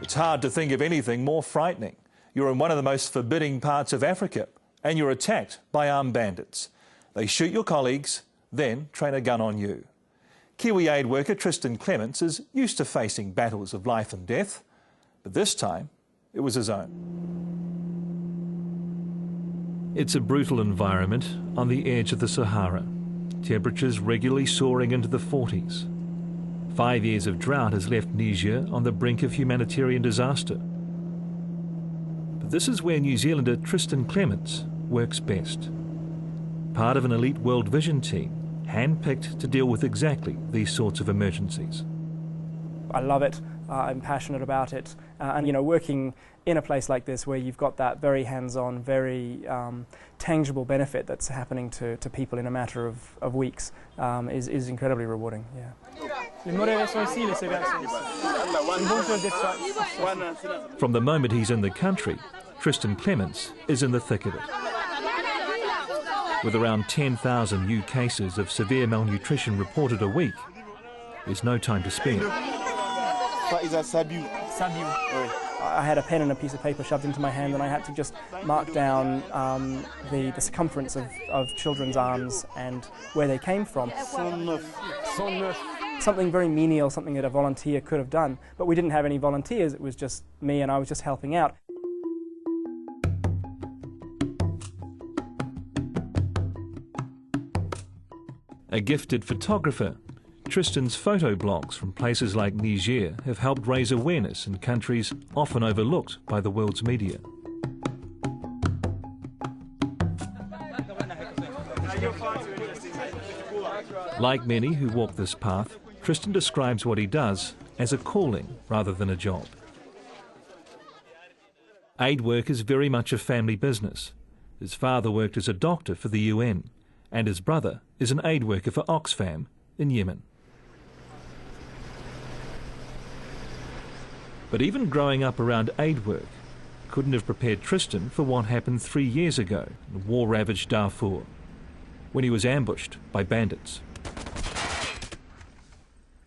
It's hard to think of anything more frightening. You're in one of the most forbidding parts of Africa and you're attacked by armed bandits. They shoot your colleagues, then train a gun on you. Kiwi aid worker Tristan Clements is used to facing battles of life and death, but this time it was his own. It's a brutal environment on the edge of the Sahara. Temperatures regularly soaring into the 40s. 5 years of drought has left Niger on the brink of humanitarian disaster. But this is where New Zealander Tristan Clements works best. Part of an elite World Vision team, hand-picked to deal with exactly these sorts of emergencies. I love it. I'm passionate about it. And, you know, working in a place like this where you've got that very hands-on, very tangible benefit that's happening to people in a matter of weeks is incredibly rewarding. Yeah. From the moment he's in the country, Tristan Clements is in the thick of it. With around 10,000 new cases of severe malnutrition reported a week, there's no time to spare. I had a pen and a piece of paper shoved into my hand and I had to just mark down the circumference of children's arms and where they came from. Something very menial, something that a volunteer could have done, but we didn't have any volunteers, it was just me and I was just helping out. A gifted photographer, Tristan's photo blogs from places like Niger have helped raise awareness in countries often overlooked by the world's media. Like many who walk this path, Tristan describes what he does as a calling rather than a job. Aid work is very much a family business. His father worked as a doctor for the UN, and his brother is an aid worker for Oxfam in Yemen. But even growing up around aid work couldn't have prepared Tristan for what happened 3 years ago in war-ravaged Darfur, when he was ambushed by bandits.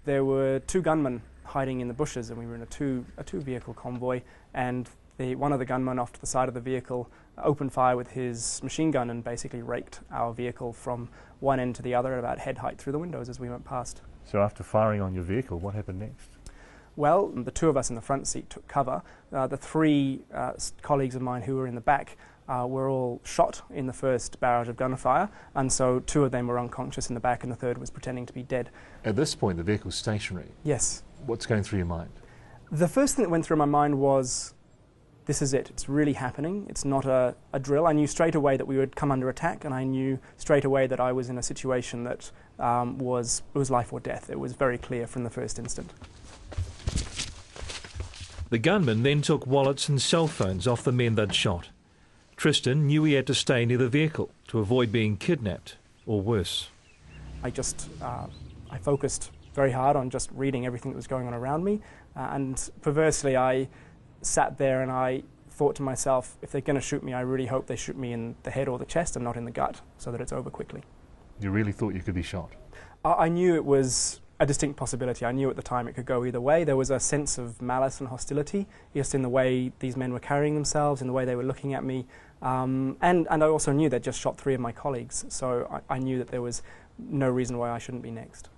There were two gunmen hiding in the bushes and we were in a two-vehicle convoy, and one of the gunmen off to the side of the vehicle opened fire with his machine gun and basically raked our vehicle from one end to the other at about head height through the windows as we went past. So after firing on your vehicle, what happened next? Well, the two of us in the front seat took cover. The three colleagues of mine who were in the back were all shot in the first barrage of gunfire, and so two of them were unconscious in the back and the third was pretending to be dead. At this point, the vehicle's stationary. Yes. What's going through your mind? The first thing that went through my mind was, this is it. It's really happening. It's not a drill. I knew straight away that we would come under attack, and I knew straight away that I was in a situation that was life or death. It was very clear from the first instant. The gunmen then took wallets and cell phones off the men they'd shot. Tristan knew he had to stay near the vehicle to avoid being kidnapped, or worse. I focused very hard on just reading everything that was going on around me, and perversely I sat there and I thought to myself, if they're going to shoot me, I really hope they shoot me in the head or the chest and not in the gut, so that it's over quickly. You really thought you could be shot? I knew it was a distinct possibility. I knew at the time it could go either way. There was a sense of malice and hostility just in the way these men were carrying themselves, in the way they were looking at me, and I also knew they'd just shot 3 of my colleagues, so I knew that there was no reason why I shouldn't be next.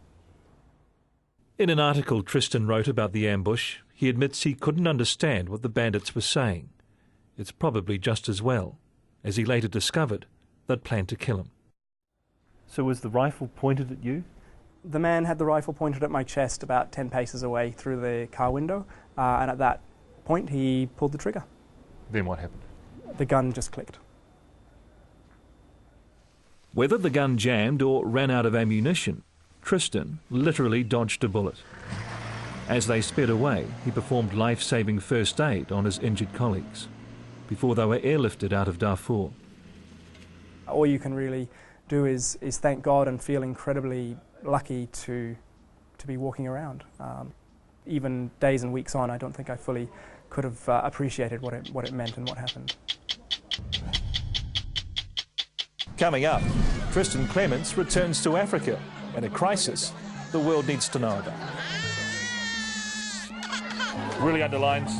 In an article Tristan wrote about the ambush, he admits he couldn't understand what the bandits were saying. It's probably just as well, as he later discovered they'd planned to kill him. So was the rifle pointed at you? The man had the rifle pointed at my chest about 10 paces away through the car window, and at that point he pulled the trigger. Then what happened? The gun just clicked. Whether the gun jammed or ran out of ammunition, Tristan literally dodged a bullet. As they sped away, he performed life-saving first aid on his injured colleagues before they were airlifted out of Darfur. All you can really do is thank God and feel incredibly lucky to be walking around. Even days and weeks on, I don't think I fully could have appreciated what it meant and what happened. Coming up, Tristan Clements returns to Africa in a crisis the world needs to know about. Really underlines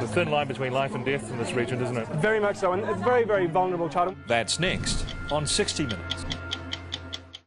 the thin line between life and death in this region, isn't it? Very much so, and it's a very, very vulnerable child. That's next on 60 Minutes.